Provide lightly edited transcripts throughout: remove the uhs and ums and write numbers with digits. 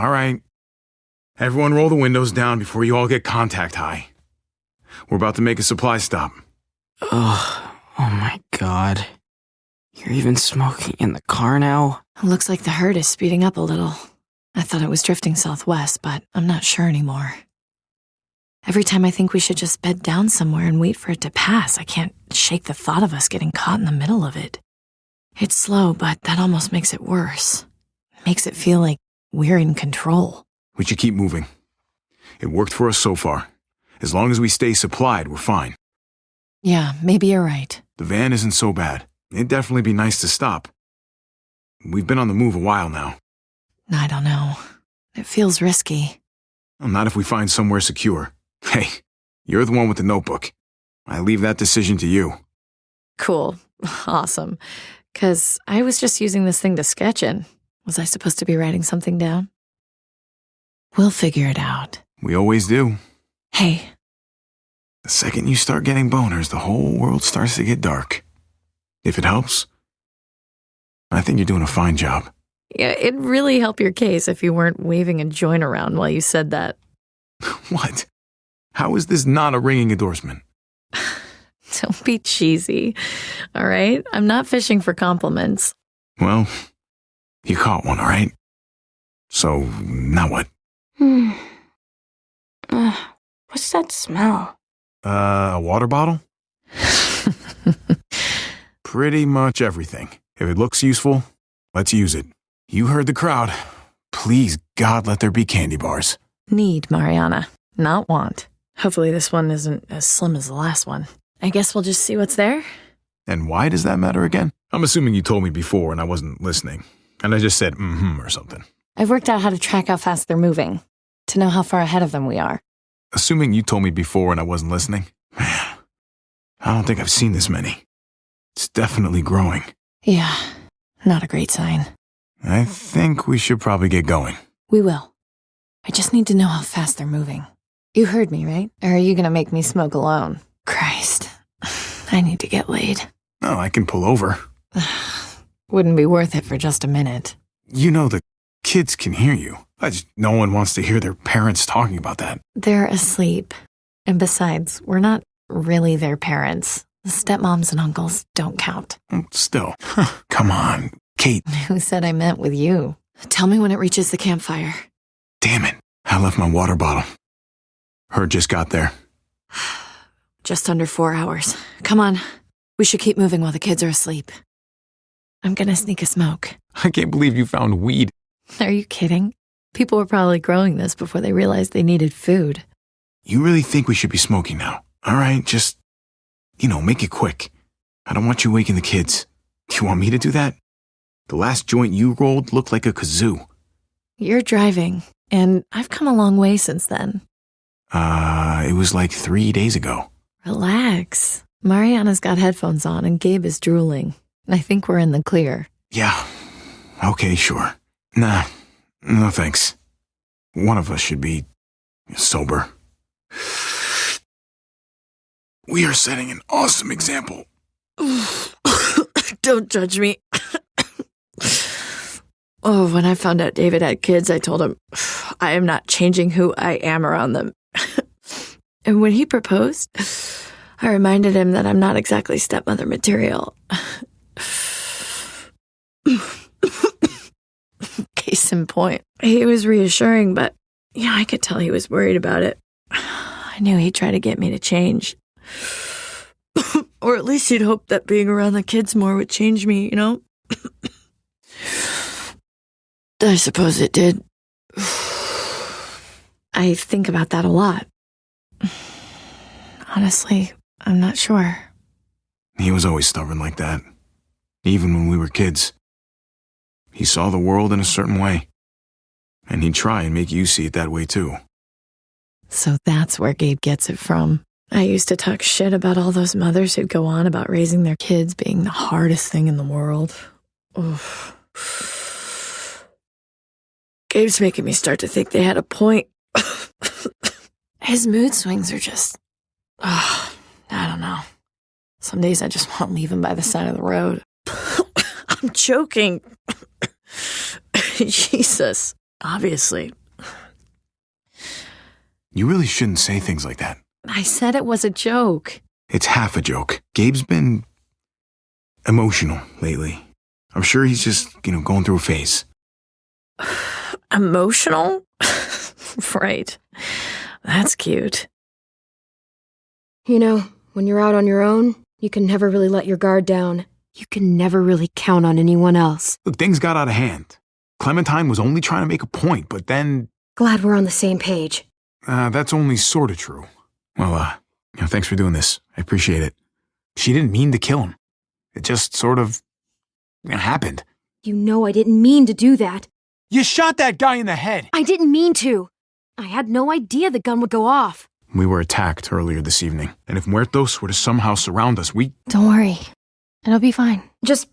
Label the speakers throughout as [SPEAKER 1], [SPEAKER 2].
[SPEAKER 1] All right. Everyone roll the windows down before you all get contact high. We're about to make a supply stop.
[SPEAKER 2] Oh my God. You're even smoking in the car now?
[SPEAKER 3] Looks like the herd is speeding up a little. I thought it was drifting southwest, but I'm not sure anymore. Every time I think we should just bed down somewhere and wait for it to pass, I can't shake the thought of us getting caught in the middle of it. It's slow, but that almost makes it worse. Makes it feel like we're in control.
[SPEAKER 1] We should keep moving. It worked for us so far. As long as we stay supplied, we're fine.
[SPEAKER 3] Yeah, maybe you're right.
[SPEAKER 1] The van isn't so bad. It'd definitely be nice to stop. We've been on the move a while now.
[SPEAKER 3] I don't know. It feels risky.
[SPEAKER 1] Well, not if we find somewhere secure. Hey, you're the one with the notebook. I leave that decision to you.
[SPEAKER 3] Cool. Awesome. 'Cause I was just using this thing to sketch in. Was I supposed to be writing something down? We'll figure it out.
[SPEAKER 1] We always do.
[SPEAKER 3] Hey.
[SPEAKER 1] The second you start getting boners, the whole world starts to get dark. If it helps, I think you're doing a fine job.
[SPEAKER 3] Yeah, it'd really help your case if you weren't waving a joint around while you said that.
[SPEAKER 1] What? How is this not a ringing endorsement?
[SPEAKER 3] Don't be cheesy, all right? I'm not fishing for compliments.
[SPEAKER 1] Well, you caught one, all right? So, now what?
[SPEAKER 2] What's that smell?
[SPEAKER 1] A water bottle? Pretty much everything. If it looks useful, let's use it. You heard the crowd. Please, God, let there be candy bars.
[SPEAKER 3] Need, Mariana, not want. Hopefully this one isn't as slim as the last one. I guess we'll just see what's there.
[SPEAKER 1] And why does that matter again? I'm assuming you told me before and I wasn't listening. And I just said or something.
[SPEAKER 3] I've worked out how to track how fast they're moving, to know how far ahead of them we are.
[SPEAKER 1] Assuming you told me before and I wasn't listening? Man, I don't think I've seen this many. It's definitely growing.
[SPEAKER 3] Yeah, not a great sign.
[SPEAKER 1] I think we should probably get going.
[SPEAKER 3] We will. I just need to know how fast they're moving. You heard me, right? Or are you gonna make me smoke alone? Christ, I need to get laid.
[SPEAKER 1] Oh, I can pull over.
[SPEAKER 3] Wouldn't be worth it for just a minute.
[SPEAKER 1] You know the kids can hear you. No one wants to hear their parents talking about that.
[SPEAKER 3] They're asleep. And besides, we're not really their parents. The stepmoms and uncles don't count.
[SPEAKER 1] Still, come on, Kate.
[SPEAKER 3] Who said I meant with you? Tell me when it reaches the campfire.
[SPEAKER 1] Damn it, I left my water bottle. Herd just got there.
[SPEAKER 3] Just under 4 hours. Come on. We should keep moving while the kids are asleep. I'm gonna sneak a smoke.
[SPEAKER 1] I can't believe you found weed.
[SPEAKER 3] Are you kidding? People were probably growing this before they realized they needed food.
[SPEAKER 1] You really think we should be smoking now? All right, just, make it quick. I don't want you waking the kids. Do you want me to do that? The last joint you rolled looked like a kazoo.
[SPEAKER 3] You're driving, and I've come a long way since then.
[SPEAKER 1] It was like 3 days ago.
[SPEAKER 3] Relax. Mariana's got headphones on, and Gabe is drooling. I think we're in the clear.
[SPEAKER 1] Yeah. Okay, sure. Nah, no thanks. One of us should be sober. We are setting an awesome example.
[SPEAKER 3] Don't judge me. When I found out David had kids, I told him, I am not changing who I am around them. And when he proposed, I reminded him that I'm not exactly stepmother material. Case in point. He was reassuring, but I could tell he was worried about it. I knew he'd try to get me to change. Or at least he'd hope that being around the kids more would change me, I suppose it did. I think about that a lot. Honestly, I'm not sure.
[SPEAKER 1] He was always stubborn like that. Even when we were kids. He saw the world in a certain way. And he'd try and make you see it that way too.
[SPEAKER 3] So that's where Gabe gets it from. I used to talk shit about all those mothers who'd go on about raising their kids being the hardest thing in the world. Oof. Gabe's making me start to think they had a point. His mood swings are just... I don't know. Some days I just want to leave him by the side of the road. I'm choking. Jesus. Obviously.
[SPEAKER 1] You really shouldn't say things like that.
[SPEAKER 3] I said it was a joke.
[SPEAKER 1] It's half a joke. Gabe's been emotional lately. I'm sure he's just, going through a phase.
[SPEAKER 3] Emotional? Right. That's cute.
[SPEAKER 4] You know, when you're out on your own, you can never really let your guard down. You can never really count on anyone else.
[SPEAKER 1] Look, things got out of hand. Clementine was only trying to make a point, but then...
[SPEAKER 4] Glad we're on the same page.
[SPEAKER 1] That's only sort of true. Well, thanks for doing this. I appreciate it. She didn't mean to kill him. It just sort of happened.
[SPEAKER 4] You know I didn't mean to do that.
[SPEAKER 1] You shot that guy in the head.
[SPEAKER 4] I didn't mean to. I had no idea the gun would go off.
[SPEAKER 1] We were attacked earlier this evening, and if Muertos were to somehow surround us,
[SPEAKER 3] Don't worry. It'll be fine.
[SPEAKER 4] Just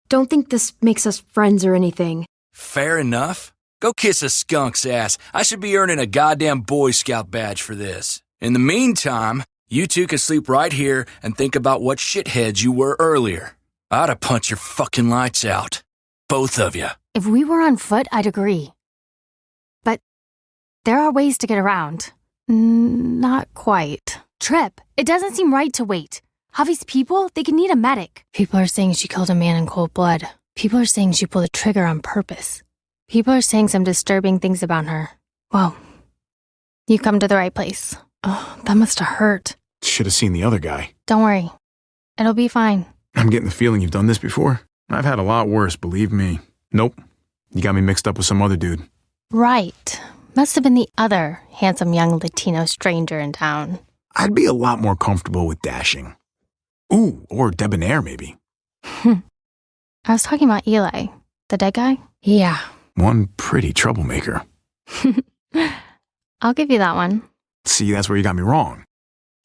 [SPEAKER 4] don't think this makes us friends or anything.
[SPEAKER 5] Fair enough. Go kiss a skunk's ass. I should be earning a goddamn Boy Scout badge for this. In the meantime, you two can sleep right here and think about what shitheads you were earlier. I'd have punched your fucking lights out. Both of you.
[SPEAKER 6] If we were on foot, I'd agree. But there are ways to get around.
[SPEAKER 3] Not quite.
[SPEAKER 6] Trip, it doesn't seem right to wait. Javi's people, they could need a medic.
[SPEAKER 3] People are saying she killed a man in cold blood. People are saying she pulled the trigger on purpose. People are saying some disturbing things about her. Well, you come to the right place. Oh, that must have hurt.
[SPEAKER 1] should have seen the other guy.
[SPEAKER 3] Don't worry. It'll be fine.
[SPEAKER 1] I'm getting the feeling you've done this before. I've had a lot worse, believe me. Nope. You got me mixed up with some other dude.
[SPEAKER 3] Right. Must have been the other handsome young Latino stranger in town.
[SPEAKER 1] I'd be a lot more comfortable with dashing. Ooh, or debonair, maybe.
[SPEAKER 3] I was talking about Eli, the dead guy. Yeah.
[SPEAKER 1] One pretty troublemaker.
[SPEAKER 3] I'll give you that one.
[SPEAKER 1] See, that's where you got me wrong.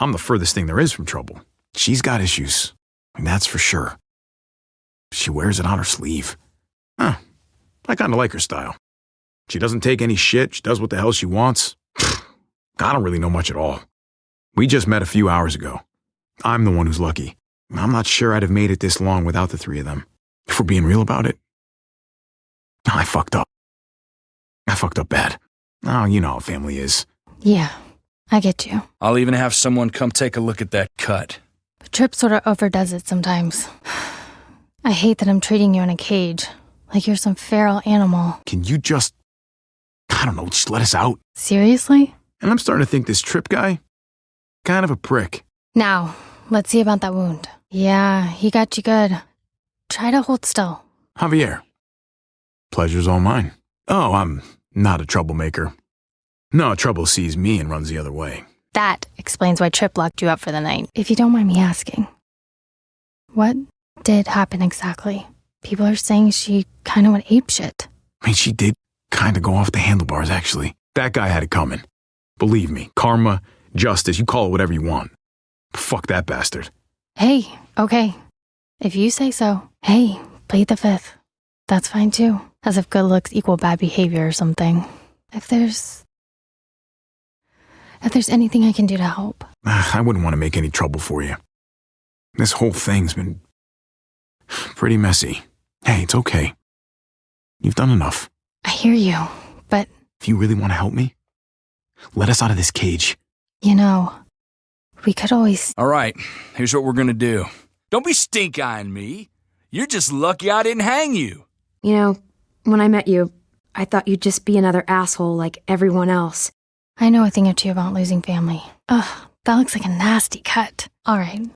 [SPEAKER 1] I'm the furthest thing there is from trouble. She's got issues, and that's for sure. She wears it on her sleeve. Huh. I kind of like her style. She doesn't take any shit. She does what the hell she wants. I don't really know much at all. We just met a few hours ago. I'm the one who's lucky. I'm not sure I'd have made it this long without the three of them. If we're being real about it, I fucked up. I fucked up bad. Oh, you know how family is.
[SPEAKER 3] Yeah, I get you.
[SPEAKER 5] I'll even have someone come take a look at that cut.
[SPEAKER 3] But Trip sort of overdoes it sometimes. I hate that I'm treating you in a cage, like you're some feral animal.
[SPEAKER 1] Can you just, just let us out?
[SPEAKER 3] Seriously?
[SPEAKER 1] And I'm starting to think this Trip guy, kind of a prick.
[SPEAKER 3] Now, let's see about that wound. Yeah, he got you good. Try to hold still.
[SPEAKER 1] Javier. Pleasure's all mine. Oh, I'm not a troublemaker. No, trouble sees me and runs the other way.
[SPEAKER 3] That explains why Trip locked you up for the night. If you don't mind me asking, what did happen exactly? People are saying she kind of went apeshit.
[SPEAKER 1] I mean, she did kind of go off the handlebars, actually. That guy had it coming. Believe me, karma, justice, you call it whatever you want. Fuck that bastard.
[SPEAKER 3] Hey, okay. If you say so. Hey, plead the fifth. That's fine too. As if good looks equal bad behavior or something. If there's anything I can do to help.
[SPEAKER 1] I wouldn't want to make any trouble for you. This whole thing's been pretty messy. Hey, it's okay. You've done enough.
[SPEAKER 3] I hear you, but...
[SPEAKER 1] If you really want to help me, let us out of this cage.
[SPEAKER 3] You know, we could always...
[SPEAKER 5] All right, here's what we're gonna do. Don't be stink-eyeing me. You're just lucky I didn't hang you.
[SPEAKER 4] You know, when I met you, I thought you'd just be another asshole like everyone else.
[SPEAKER 3] I know a thing or two about losing family. Ugh, that looks like a nasty cut. All right,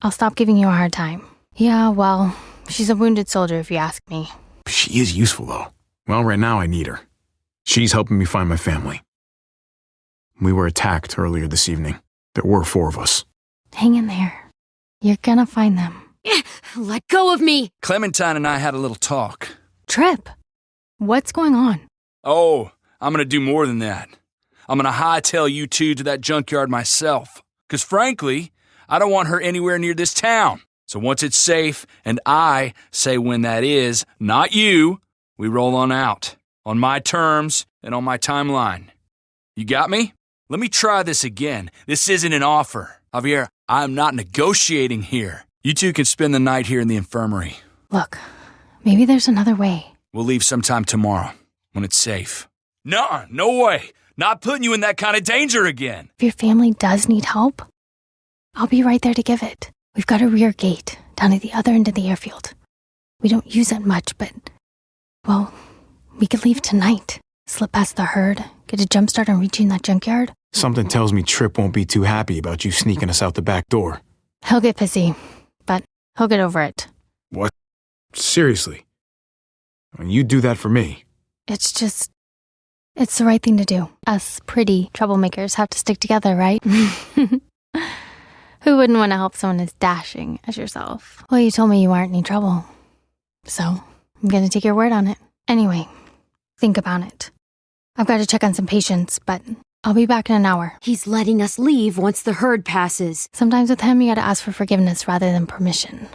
[SPEAKER 3] I'll stop giving you a hard time. Yeah, well, she's a wounded soldier if you ask me.
[SPEAKER 1] She is useful, though. Well, right now I need her. She's helping me find my family. We were attacked earlier this evening. There were 4 of us.
[SPEAKER 3] Hang in there. You're gonna find them.
[SPEAKER 4] Let go of me!
[SPEAKER 5] Clementine and I had a little talk.
[SPEAKER 3] Trip, what's going on?
[SPEAKER 5] Oh, I'm gonna do more than that. I'm gonna hightail you two to that junkyard myself. 'Cause frankly, I don't want her anywhere near this town. So once it's safe, and I say when that is, not you, we roll on out. On my terms and on my timeline. You got me? Let me try this again. This isn't an offer. Javier, I'm not negotiating here. You two can spend the night here in the infirmary.
[SPEAKER 3] Look, maybe there's another way.
[SPEAKER 5] We'll leave sometime tomorrow. when it's safe. Nuh-uh, no way. Not putting you in that kind of danger again.
[SPEAKER 6] If your family does need help, I'll be right there to give it. We've got a rear gate down at the other end of the airfield. We don't use it much, but, well, we could leave tonight. Slip past the herd, get a jump start on reaching that junkyard.
[SPEAKER 1] Something tells me Tripp won't be too happy about you sneaking us out the back door.
[SPEAKER 6] He'll get pissy, but he'll get over it.
[SPEAKER 1] What? Seriously? When you do that for me.
[SPEAKER 6] It's the right thing to do. Us pretty troublemakers have to stick together, right? Who wouldn't want to help someone as dashing as yourself? Well, you told me you weren't any trouble. So, I'm gonna take your word on it. Anyway, think about it. I've got to check on some patients, but I'll be back in an hour.
[SPEAKER 4] He's letting us leave once the herd passes.
[SPEAKER 6] Sometimes with him, you gotta ask for forgiveness rather than permission.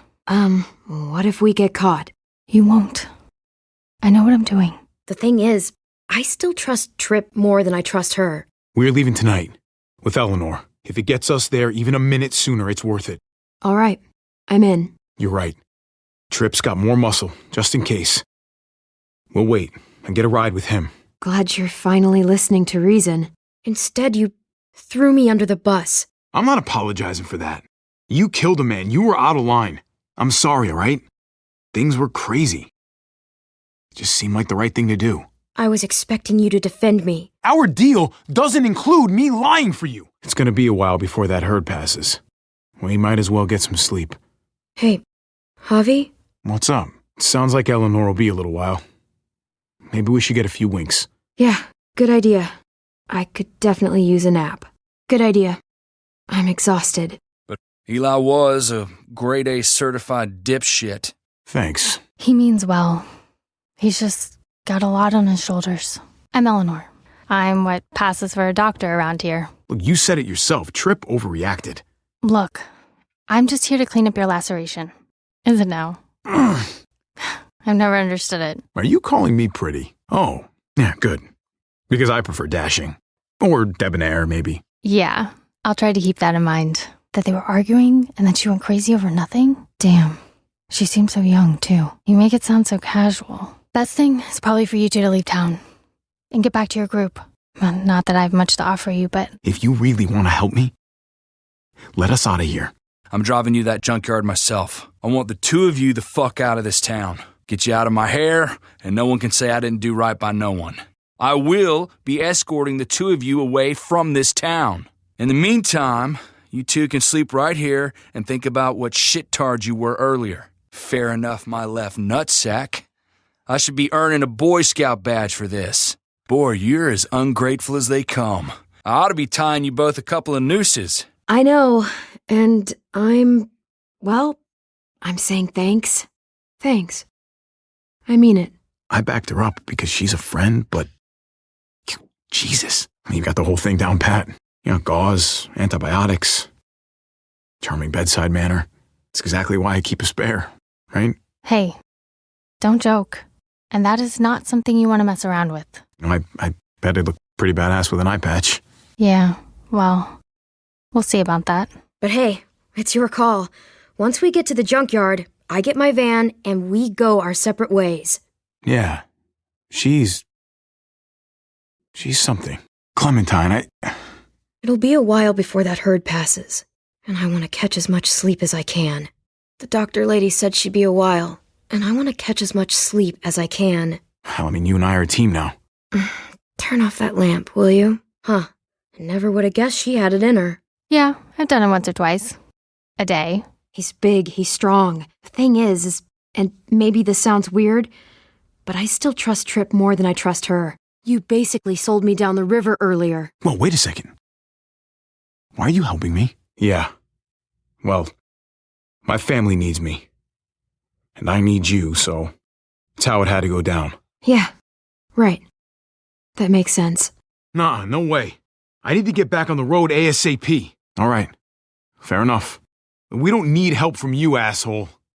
[SPEAKER 4] What if we get caught?
[SPEAKER 6] You won't. I know what I'm doing.
[SPEAKER 4] The thing is, I still trust Tripp more than I trust her.
[SPEAKER 1] We're leaving tonight. With Eleanor. If it gets us there even a minute sooner, it's worth it.
[SPEAKER 4] All right. I'm in.
[SPEAKER 1] You're right. Tripp's got more muscle, just in case. We'll wait and get a ride with him.
[SPEAKER 4] Glad you're finally listening to reason. Instead, you threw me under the bus.
[SPEAKER 1] I'm not apologizing for that. You killed a man. You were out of line. I'm sorry, all right? Things were crazy. It just seemed like the right thing to do.
[SPEAKER 4] I was expecting you to defend me.
[SPEAKER 1] Our deal doesn't include me lying for you. It's gonna be a while before that herd passes. We might as well get some sleep.
[SPEAKER 4] Hey, Javi?
[SPEAKER 1] What's up? Sounds like Eleanor will be a little while. Maybe we should get a few winks.
[SPEAKER 4] Yeah, good idea. I could definitely use a nap. Good idea. I'm exhausted.
[SPEAKER 5] But Eli was a grade A certified dipshit.
[SPEAKER 1] Thanks.
[SPEAKER 6] He means well. He's just got a lot on his shoulders. I'm Eleanor. I'm what passes for a doctor around here.
[SPEAKER 1] Look, you said it yourself. Tripp overreacted.
[SPEAKER 6] Look, I'm just here to clean up your laceration. Is it now? I've never understood it.
[SPEAKER 1] Are you calling me pretty? Oh, yeah, good. Because I prefer dashing. Or debonair, maybe.
[SPEAKER 6] Yeah, I'll try to keep that in mind. That they were arguing and that she went crazy over nothing? Damn. She seems so young, too. You make it sound so casual. Best thing is probably for you two to leave town. And get back to your group. Well, not that I have much to offer you, but...
[SPEAKER 1] If you really want to help me, let us out of here.
[SPEAKER 5] I'm driving you to that junkyard myself. I want the two of you the fuck out of this town. Get you out of my hair, and no one can say I didn't do right by no one. I will be escorting the two of you away from this town. In the meantime, you two can sleep right here and think about what shit-tard you were earlier. Fair enough, my left nutsack. I should be earning a Boy Scout badge for this. Boy, you're as ungrateful as they come. I ought to be tying you both a couple of nooses.
[SPEAKER 4] I know, and I'm saying thanks. Thanks. I mean it.
[SPEAKER 1] I backed her up because she's a friend, but... Jesus. You got the whole thing down pat. You know, gauze, antibiotics, charming bedside manner. It's exactly why I keep a spare, right?
[SPEAKER 6] Hey, don't joke. And that is not something you want to mess around with.
[SPEAKER 1] I bet I'd look pretty badass with an eye patch.
[SPEAKER 6] Yeah, well, we'll see about that.
[SPEAKER 4] But hey, it's your call. Once we get to the junkyard, I get my van and we go our separate ways.
[SPEAKER 1] Yeah, she's something. Clementine,
[SPEAKER 4] It'll be a while before that herd passes, and I want to catch as much sleep as I can. The doctor lady said she'd be a while, and I want to catch as much sleep as I can.
[SPEAKER 1] Hell, I mean, you and I are a team now.
[SPEAKER 4] Turn off that lamp, will you? Huh. I never would have guessed she had it in her.
[SPEAKER 6] Yeah, I've done it once or twice. A day.
[SPEAKER 4] He's big, he's strong. The thing is, and maybe this sounds weird, but I still trust Tripp more than I trust her. You basically sold me down the river earlier.
[SPEAKER 1] Well, wait a second. Why are you helping me? Yeah. Well, my family needs me. And I need you, so it's how it had to go down.
[SPEAKER 4] Yeah, right. That makes sense.
[SPEAKER 1] Nah, no way. I need to get back on the road ASAP. All right. Fair enough. We don't need help from you, asshole.